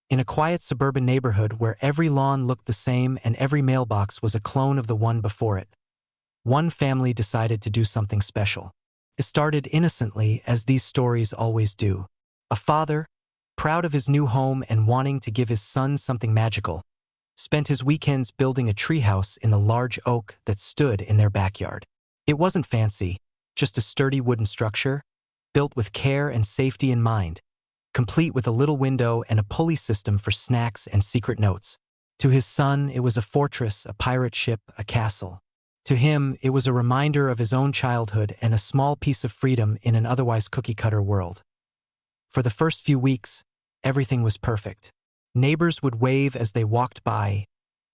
In a quiet suburban neighborhood where every lawn looked the same and every mailbox was a clone of the one before it, one family decided to do something special. It started innocently, as these stories always do. A father, proud of his new home and wanting to give his son something magical, spent his weekends building a treehouse in the large oak that stood in their backyard. It wasn't fancy, just a sturdy wooden structure, built with care and safety in mind, complete with a little window and a pulley system for snacks and secret notes. To his son, it was a fortress, a pirate ship, a castle. To him, it was a reminder of his own childhood and a small piece of freedom in an otherwise cookie-cutter world. For the first few weeks, everything was perfect. Neighbors would wave as they walked by,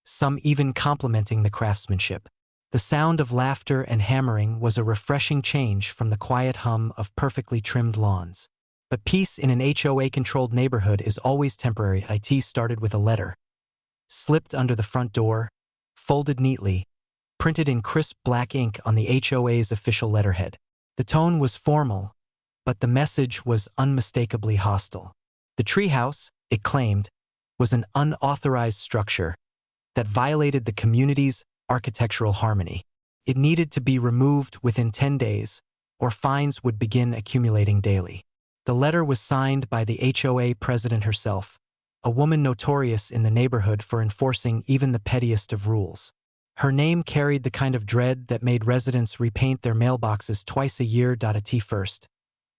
some even complimenting the craftsmanship. The sound of laughter and hammering was a refreshing change from the quiet hum of perfectly trimmed lawns. But peace in an HOA-controlled neighborhood is always temporary. It started with a letter, slipped under the front door, folded neatly, printed in crisp black ink on the HOA's official letterhead. The tone was formal, but the message was unmistakably hostile. The treehouse, it claimed, was an unauthorized structure that violated the community's architectural harmony. It needed to be removed within 10 days, or fines would begin accumulating daily. The letter was signed by the HOA president herself, a woman notorious in the neighborhood for enforcing even the pettiest of rules. Her name carried the kind of dread that made residents repaint their mailboxes twice a year. At first,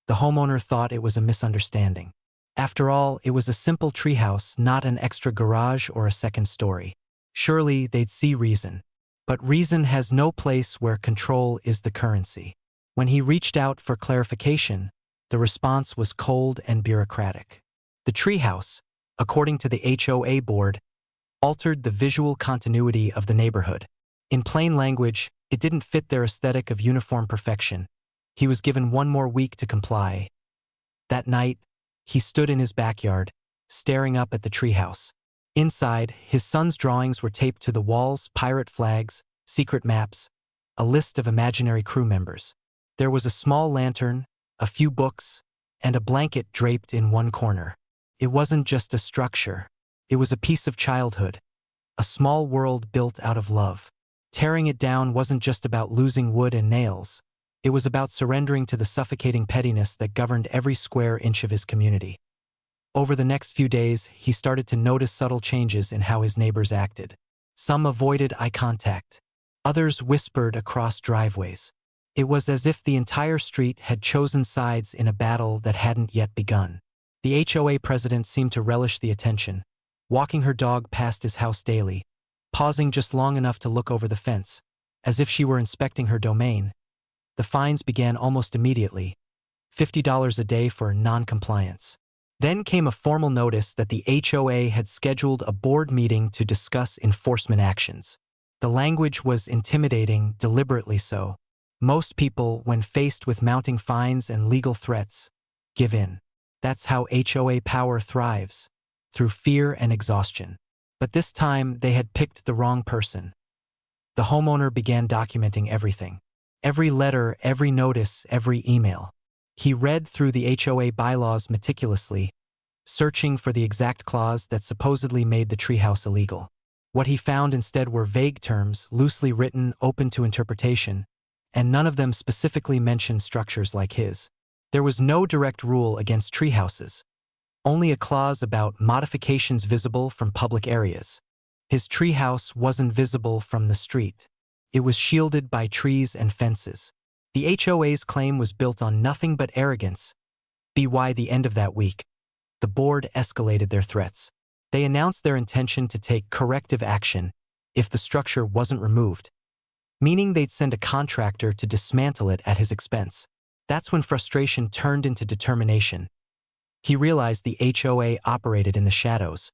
the homeowner thought it was a misunderstanding. After all, it was a simple treehouse, not an extra garage or a second story. Surely they'd see reason. But reason has no place where control is the currency. When he reached out for clarification, the response was cold and bureaucratic. The treehouse, according to the HOA board, altered the visual continuity of the neighborhood. In plain language, it didn't fit their aesthetic of uniform perfection. He was given one more week to comply. That night, he stood in his backyard, staring up at the treehouse. Inside, his son's drawings were taped to the walls, pirate flags, secret maps, a list of imaginary crew members. There was a small lantern, a few books, and a blanket draped in one corner. It wasn't just a structure. It was a piece of childhood, a small world built out of love. Tearing it down wasn't just about losing wood and nails. It was about surrendering to the suffocating pettiness that governed every square inch of his community. Over the next few days, he started to notice subtle changes in how his neighbors acted. Some avoided eye contact. Others whispered across driveways. It was as if the entire street had chosen sides in a battle that hadn't yet begun. The HOA president seemed to relish the attention, walking her dog past his house daily, pausing just long enough to look over the fence, as if she were inspecting her domain. The fines began almost immediately, $50 a day for non-compliance. Then came a formal notice that the HOA had scheduled a board meeting to discuss enforcement actions. The language was intimidating, deliberately so. Most people, when faced with mounting fines and legal threats, give in. That's how HOA power thrives, through fear and exhaustion. But this time, they had picked the wrong person. The homeowner began documenting everything. Every letter, every notice, every email. He read through the HOA bylaws meticulously, searching for the exact clause that supposedly made the treehouse illegal. What he found instead were vague terms, loosely written, open to interpretation, and none of them specifically mentioned structures like his. There was no direct rule against treehouses, only a clause about modifications visible from public areas. His treehouse wasn't visible from the street. It was shielded by trees and fences. The HOA's claim was built on nothing but arrogance. By the end of that week, the board escalated their threats. They announced their intention to take corrective action if the structure wasn't removed, meaning they'd send a contractor to dismantle it at his expense. That's when frustration turned into determination. He realized the HOA operated in the shadows,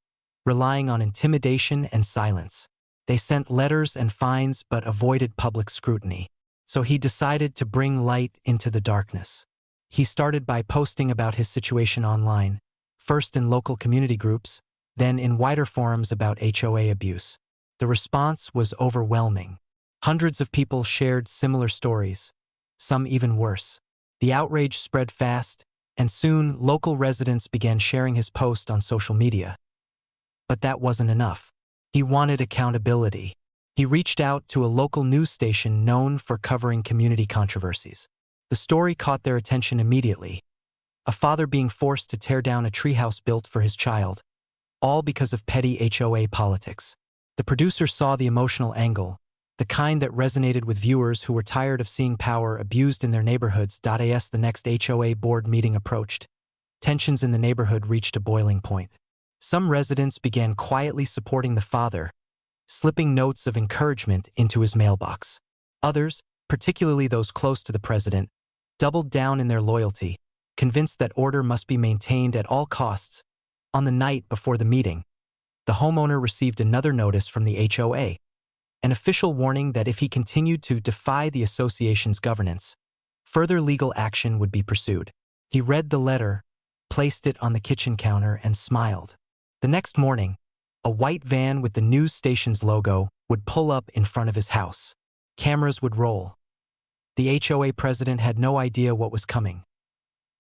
relying on intimidation and silence. They sent letters and fines but avoided public scrutiny. So he decided to bring light into the darkness. He started by posting about his situation online, first in local community groups, then in wider forums about HOA abuse. The response was overwhelming. Hundreds of people shared similar stories, some even worse. The outrage spread fast, and soon local residents began sharing his post on social media. But that wasn't enough. He wanted accountability. He reached out to a local news station known for covering community controversies. The story caught their attention immediately. A father being forced to tear down a treehouse built for his child, all because of petty HOA politics. The producer saw the emotional angle, the kind that resonated with viewers who were tired of seeing power abused in their neighborhoods. As the next HOA board meeting approached, tensions in the neighborhood reached a boiling point. Some residents began quietly supporting the father, slipping notes of encouragement into his mailbox. Others, particularly those close to the president, doubled down in their loyalty, convinced that order must be maintained at all costs. On the night before the meeting, the homeowner received another notice from the HOA, an official warning that if he continued to defy the association's governance, further legal action would be pursued. He read the letter, placed it on the kitchen counter, and smiled. The next morning, a white van with the news station's logo would pull up in front of his house. Cameras would roll. The HOA president had no idea what was coming.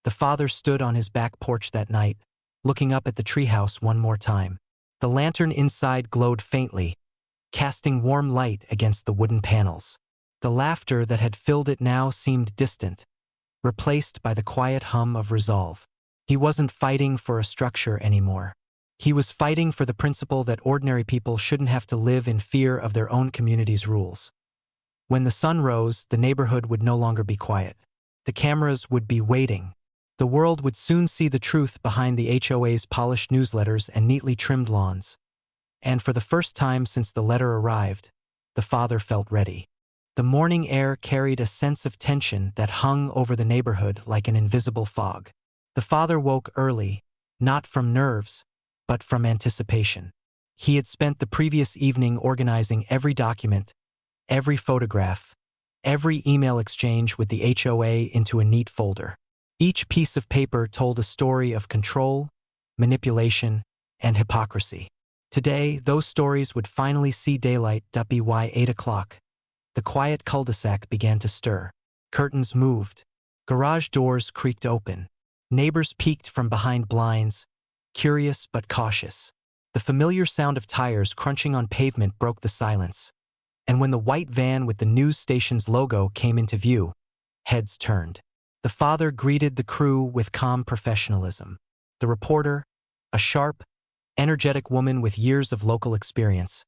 The father stood on his back porch that night, looking up at the treehouse one more time. The lantern inside glowed faintly, casting warm light against the wooden panels. The laughter that had filled it now seemed distant, replaced by the quiet hum of resolve. He wasn't fighting for a structure anymore. He was fighting for the principle that ordinary people shouldn't have to live in fear of their own community's rules. When the sun rose, the neighborhood would no longer be quiet. The cameras would be waiting. The world would soon see the truth behind the HOA's polished newsletters and neatly trimmed lawns. And for the first time since the letter arrived, the father felt ready. The morning air carried a sense of tension that hung over the neighborhood like an invisible fog. The father woke early, not from nerves, but from anticipation. He had spent the previous evening organizing every document, every photograph, every email exchange with the HOA into a neat folder. Each piece of paper told a story of control, manipulation, and hypocrisy. Today, those stories would finally see daylight. By 8 o'clock, the quiet cul-de-sac began to stir. Curtains moved. Garage doors creaked open. Neighbors peeked from behind blinds, curious but cautious. The familiar sound of tires crunching on pavement broke the silence. And when the white van with the news station's logo came into view, heads turned. The father greeted the crew with calm professionalism. The reporter, a sharp, energetic woman with years of local experience,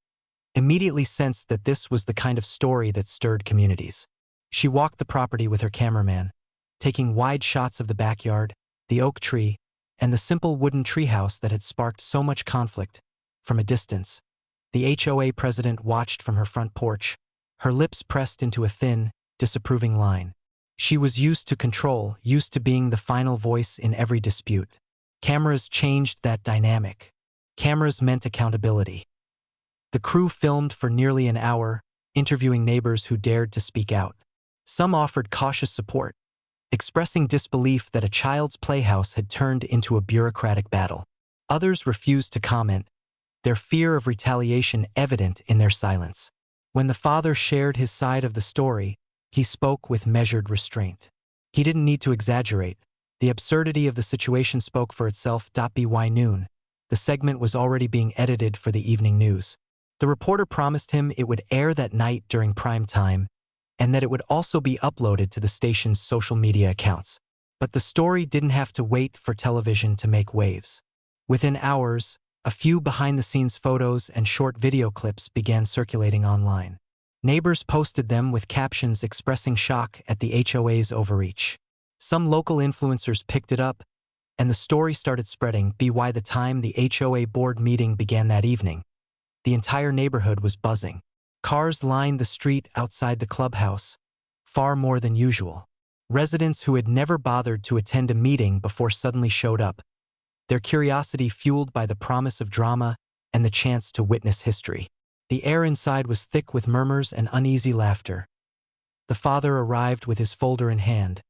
immediately sensed that this was the kind of story that stirred communities. She walked the property with her cameraman, taking wide shots of the backyard, the oak tree, and the simple wooden treehouse that had sparked so much conflict. From a distance, the HOA president watched from her front porch, her lips pressed into a thin, disapproving line. She was used to control, used to being the final voice in every dispute. Cameras changed that dynamic. Cameras meant accountability. The crew filmed for nearly an hour, interviewing neighbors who dared to speak out. Some offered cautious support, expressing disbelief that a child's playhouse had turned into a bureaucratic battle. Others refused to comment, their fear of retaliation evident in their silence. When the father shared his side of the story, he spoke with measured restraint. He didn't need to exaggerate. The absurdity of the situation spoke for itself. By noon, the segment was already being edited for the evening news. The reporter promised him it would air that night during prime time, and that it would also be uploaded to the station's social media accounts. But the story didn't have to wait for television to make waves. Within hours, a few behind-the-scenes photos and short video clips began circulating online. Neighbors posted them with captions expressing shock at the HOA's overreach. Some local influencers picked it up, and the story started spreading. By the time the HOA board meeting began that evening, the entire neighborhood was buzzing. Cars lined the street outside the clubhouse, far more than usual. Residents who had never bothered to attend a meeting before suddenly showed up, their curiosity fueled by the promise of drama and the chance to witness history. The air inside was thick with murmurs and uneasy laughter. The father arrived with his folder in hand,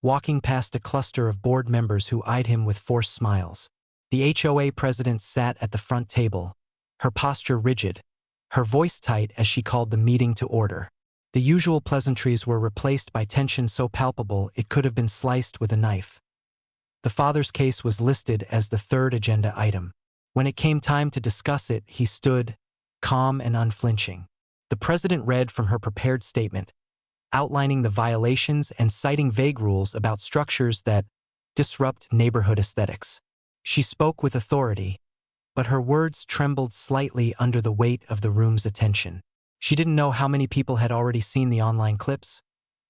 walking past a cluster of board members who eyed him with forced smiles. The HOA president sat at the front table, her posture rigid, her voice tight as she called the meeting to order. The usual pleasantries were replaced by tension so palpable it could have been sliced with a knife. The father's case was listed as the third agenda item. When it came time to discuss it, he stood, calm and unflinching. The president read from her prepared statement, outlining the violations and citing vague rules about structures that disrupt neighborhood aesthetics. She spoke with authority, but her words trembled slightly under the weight of the room's attention. She didn't know how many people had already seen the online clips,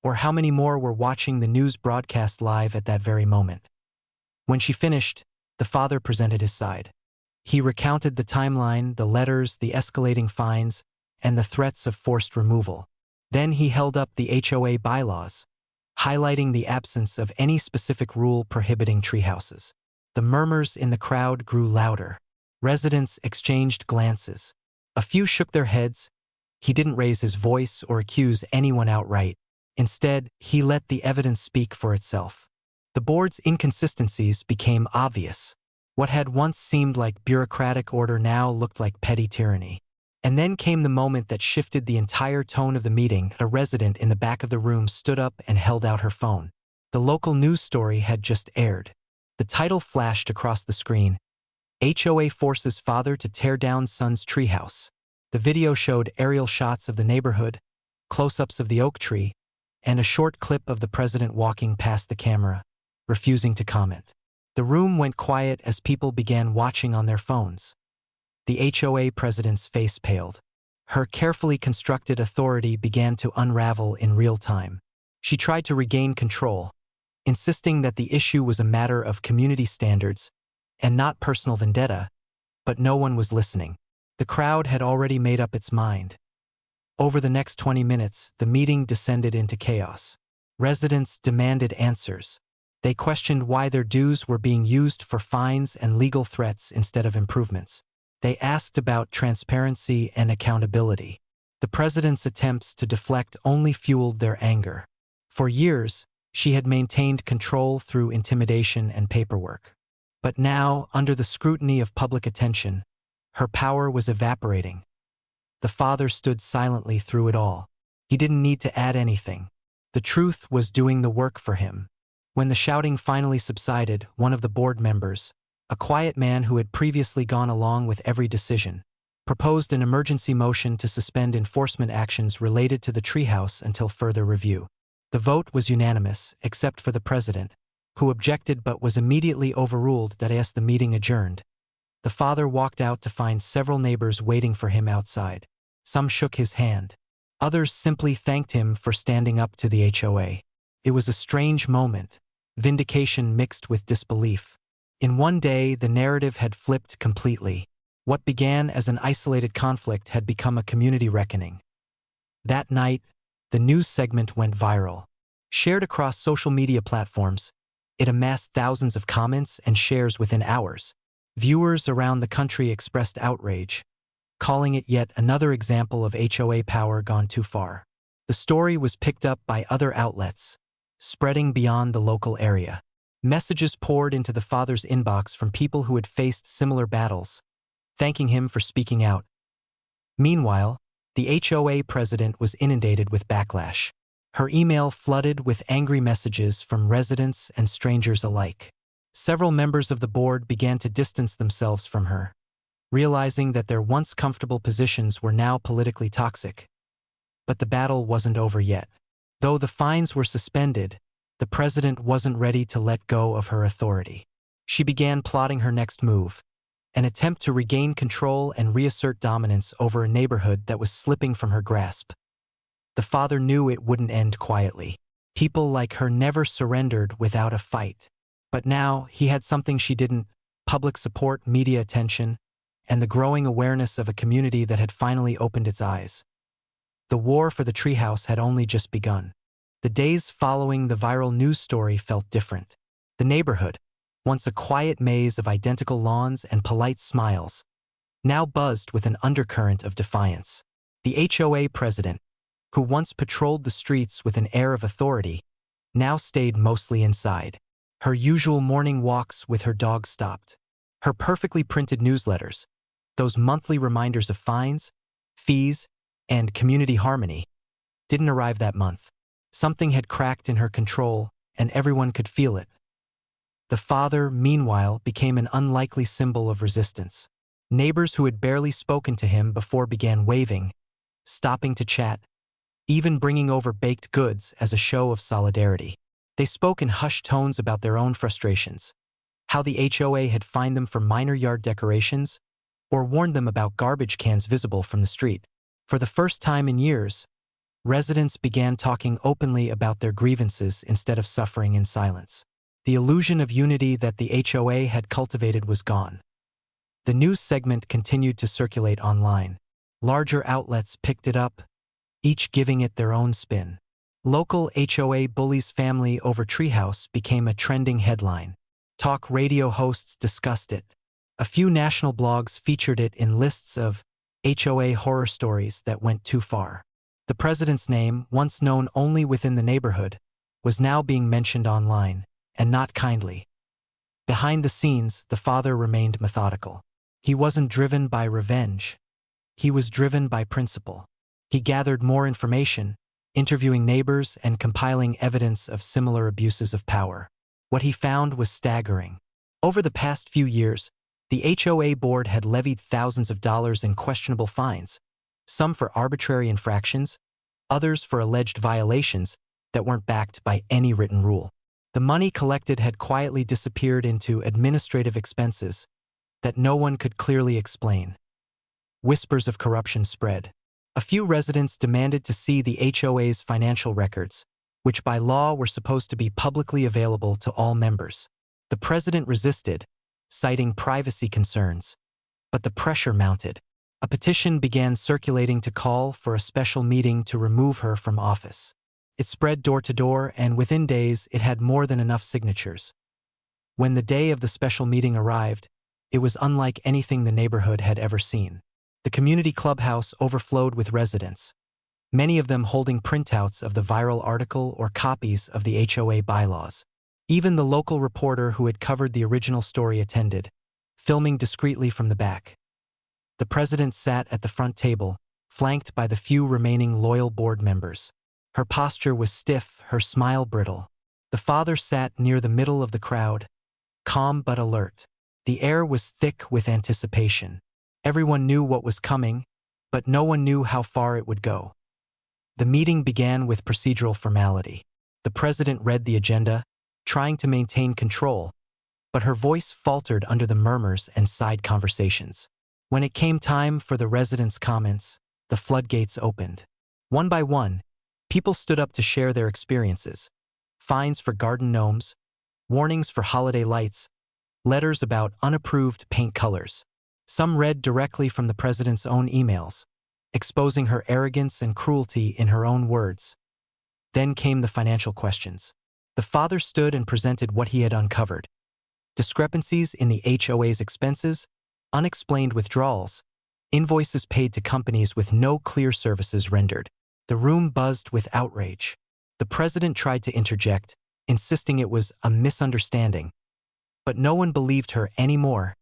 or how many more were watching the news broadcast live at that very moment. When she finished, the father presented his side. He recounted the timeline, the letters, the escalating fines, and the threats of forced removal. Then he held up the HOA bylaws, highlighting the absence of any specific rule prohibiting treehouses. The murmurs in the crowd grew louder. Residents exchanged glances. A few shook their heads. He didn't raise his voice or accuse anyone outright. Instead, he let the evidence speak for itself. The board's inconsistencies became obvious. What had once seemed like bureaucratic order now looked like petty tyranny. And then came the moment that shifted the entire tone of the meeting. A resident in the back of the room stood up and held out her phone. The local news story had just aired. The title flashed across the screen: HOA forces father to tear down son's treehouse. The video showed aerial shots of the neighborhood, close-ups of the oak tree, and a short clip of the president walking past the camera, refusing to comment. The room went quiet as people began watching on their phones. The HOA president's face paled. Her carefully constructed authority began to unravel in real time. She tried to regain control, insisting that the issue was a matter of community standards and not personal vendetta, but no one was listening. The crowd had already made up its mind. Over the next 20 minutes, the meeting descended into chaos. Residents demanded answers. They questioned why their dues were being used for fines and legal threats instead of improvements. They asked about transparency and accountability. The president's attempts to deflect only fueled their anger. For years, she had maintained control through intimidation and paperwork. But now, under the scrutiny of public attention, her power was evaporating. The father stood silently through it all. He didn't need to add anything. The truth was doing the work for him. When the shouting finally subsided, one of the board members, a quiet man who had previously gone along with every decision, proposed an emergency motion to suspend enforcement actions related to the treehouse until further review. The vote was unanimous, except for the president, who objected but was immediately overruled. That as the meeting adjourned, the father walked out to find several neighbors waiting for him outside. Some shook his hand. Others simply thanked him for standing up to the HOA. It was a strange moment, vindication mixed with disbelief. In one day, the narrative had flipped completely. What began as an isolated conflict had become a community reckoning. That night, the news segment went viral. Shared across social media platforms, it amassed thousands of comments and shares within hours. Viewers around the country expressed outrage, calling it yet another example of HOA power gone too far. The story was picked up by other outlets, spreading beyond the local area. Messages poured into the father's inbox from people who had faced similar battles, thanking him for speaking out. Meanwhile, the HOA president was inundated with backlash. Her email flooded with angry messages from residents and strangers alike. Several members of the board began to distance themselves from her, realizing that their once comfortable positions were now politically toxic. But the battle wasn't over yet. Though the fines were suspended, the president wasn't ready to let go of her authority. She began plotting her next move, an attempt to regain control and reassert dominance over a neighborhood that was slipping from her grasp. The father knew it wouldn't end quietly. People like her never surrendered without a fight. But now, he had something she didn't: public support, media attention, and the growing awareness of a community that had finally opened its eyes. The war for the treehouse had only just begun. The days following the viral news story felt different. The neighborhood, once a quiet maze of identical lawns and polite smiles, now buzzed with an undercurrent of defiance. The HOA president, who once patrolled the streets with an air of authority, now stayed mostly inside. Her usual morning walks with her dog stopped. Her perfectly printed newsletters, those monthly reminders of fines, fees, and community harmony, didn't arrive that month. Something had cracked in her control, and everyone could feel it. The father, meanwhile, became an unlikely symbol of resistance. Neighbors who had barely spoken to him before began waving, stopping to chat, even bringing over baked goods as a show of solidarity. They spoke in hushed tones about their own frustrations, how the HOA had fined them for minor yard decorations, or warned them about garbage cans visible from the street. For the first time in years, residents began talking openly about their grievances instead of suffering in silence. The illusion of unity that the HOA had cultivated was gone. The news segment continued to circulate online. Larger outlets picked it up, each giving it their own spin. Local HOA bullies family over Treehouse became a trending headline. Talk radio hosts discussed it. A few national blogs featured it in lists of HOA horror stories that went too far. The president's name, once known only within the neighborhood, was now being mentioned online, and not kindly. Behind the scenes, the father remained methodical. He wasn't driven by revenge. He was driven by principle. He gathered more information, interviewing neighbors and compiling evidence of similar abuses of power. What he found was staggering. Over the past few years, the HOA board had levied thousands of dollars in questionable fines, some for arbitrary infractions, others for alleged violations that weren't backed by any written rule. The money collected had quietly disappeared into administrative expenses that no one could clearly explain. Whispers of corruption spread. A few residents demanded to see the HOA's financial records, which by law were supposed to be publicly available to all members. The president resisted, citing privacy concerns, but the pressure mounted. A petition began circulating to call for a special meeting to remove her from office. It spread door to door, and within days it had more than enough signatures. When the day of the special meeting arrived, it was unlike anything the neighborhood had ever seen. The community clubhouse overflowed with residents, many of them holding printouts of the viral article or copies of the HOA bylaws. Even the local reporter who had covered the original story attended, filming discreetly from the back. The president sat at the front table, flanked by the few remaining loyal board members. Her posture was stiff, her smile brittle. The father sat near the middle of the crowd, calm but alert. The air was thick with anticipation. Everyone knew what was coming, but no one knew how far it would go. The meeting began with procedural formality. The president read the agenda, trying to maintain control, but her voice faltered under the murmurs and side conversations. When it came time for the residents' comments, the floodgates opened. One by one, people stood up to share their experiences. Fines for garden gnomes, warnings for holiday lights, letters about unapproved paint colors. Some read directly from the president's own emails, exposing her arrogance and cruelty in her own words. Then came the financial questions. The father stood and presented what he had uncovered. Discrepancies in the HOA's expenses, unexplained withdrawals, invoices paid to companies with no clear services rendered. The room buzzed with outrage. The president tried to interject, insisting it was a misunderstanding. But no one believed her anymore.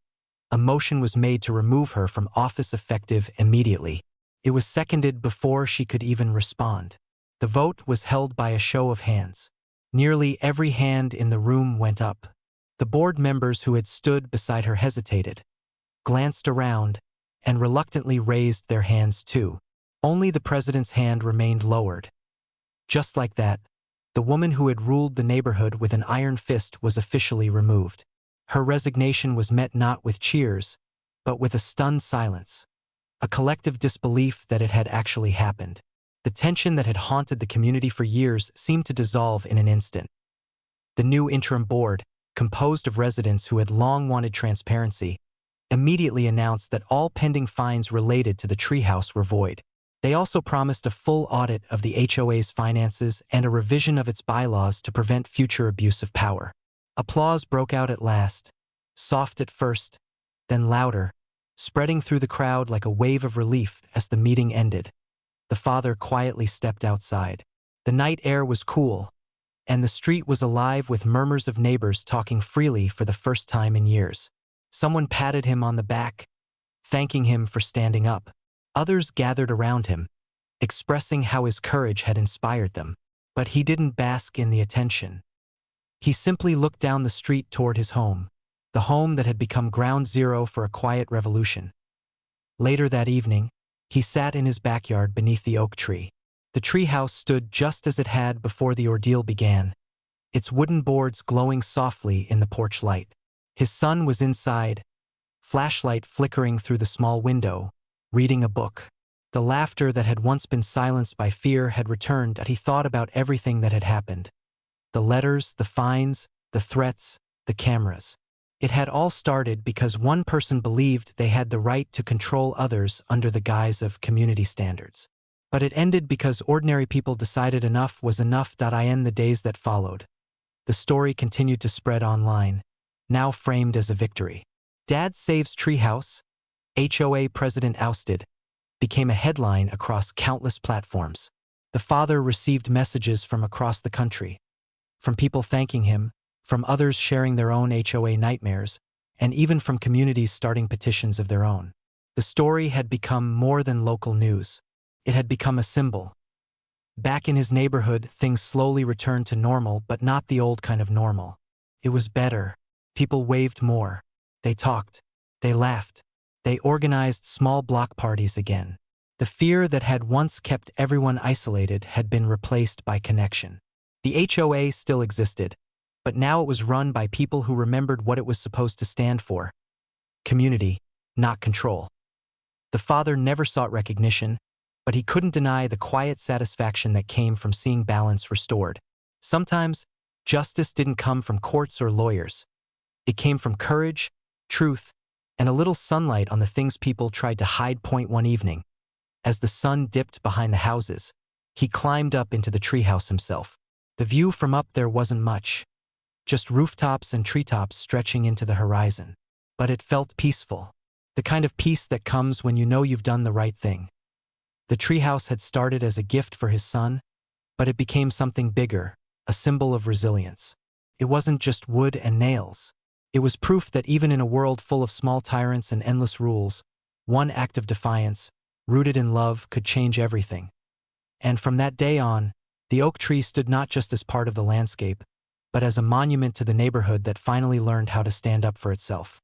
A motion was made to remove her from office effective immediately. It was seconded before she could even respond. The vote was held by a show of hands. Nearly every hand in the room went up. The board members who had stood beside her hesitated, glanced around, and reluctantly raised their hands too. Only the president's hand remained lowered. Just like that, the woman who had ruled the neighborhood with an iron fist was officially removed. Her resignation was met not with cheers, but with a stunned silence, a collective disbelief that it had actually happened. The tension that had haunted the community for years seemed to dissolve in an instant. The new interim board, composed of residents who had long wanted transparency, immediately announced that all pending fines related to the Treehouse were void. They also promised a full audit of the HOA's finances and a revision of its bylaws to prevent future abuse of power. Applause broke out at last, soft at first, then louder, spreading through the crowd like a wave of relief as the meeting ended. The father quietly stepped outside. The night air was cool, and the street was alive with murmurs of neighbors talking freely for the first time in years. Someone patted him on the back, thanking him for standing up. Others gathered around him, expressing how his courage had inspired them. But he didn't bask in the attention. He simply looked down the street toward his home, the home that had become ground zero for a quiet revolution. Later that evening, he sat in his backyard beneath the oak tree. The treehouse stood just as it had before the ordeal began, its wooden boards glowing softly in the porch light. His son was inside, flashlight flickering through the small window, reading a book. The laughter that had once been silenced by fear had returned as he thought about everything that had happened. The letters, the fines, the threats, the cameras. It had all started because one person believed they had the right to control others under the guise of community standards. But it ended because ordinary people decided enough was enough. In the days that followed, the story continued to spread online, now framed as a victory. Dad saves Treehouse, HOA president ousted, became a headline across countless platforms. The father received messages from across the country, from people thanking him, from others sharing their own HOA nightmares, and even from communities starting petitions of their own. The story had become more than local news. It had become a symbol. Back in his neighborhood, things slowly returned to normal, but not the old kind of normal. It was better. People waved more. They talked. They laughed. They organized small block parties again. The fear that had once kept everyone isolated had been replaced by connection. The HOA still existed, but now it was run by people who remembered what it was supposed to stand for: community, not control. The father never sought recognition, but he couldn't deny the quiet satisfaction that came from seeing balance restored. Sometimes, justice didn't come from courts or lawyers. It came from courage, truth, and a little sunlight on the things people tried to hide. One evening, as the sun dipped behind the houses, he climbed up into the treehouse himself. The view from up there wasn't much, just rooftops and treetops stretching into the horizon. But it felt peaceful, the kind of peace that comes when you know you've done the right thing. The treehouse had started as a gift for his son, but it became something bigger, a symbol of resilience. It wasn't just wood and nails. It was proof that even in a world full of small tyrants and endless rules, one act of defiance, rooted in love, could change everything. And from that day on, the oak tree stood not just as part of the landscape, but as a monument to the neighborhood that finally learned how to stand up for itself.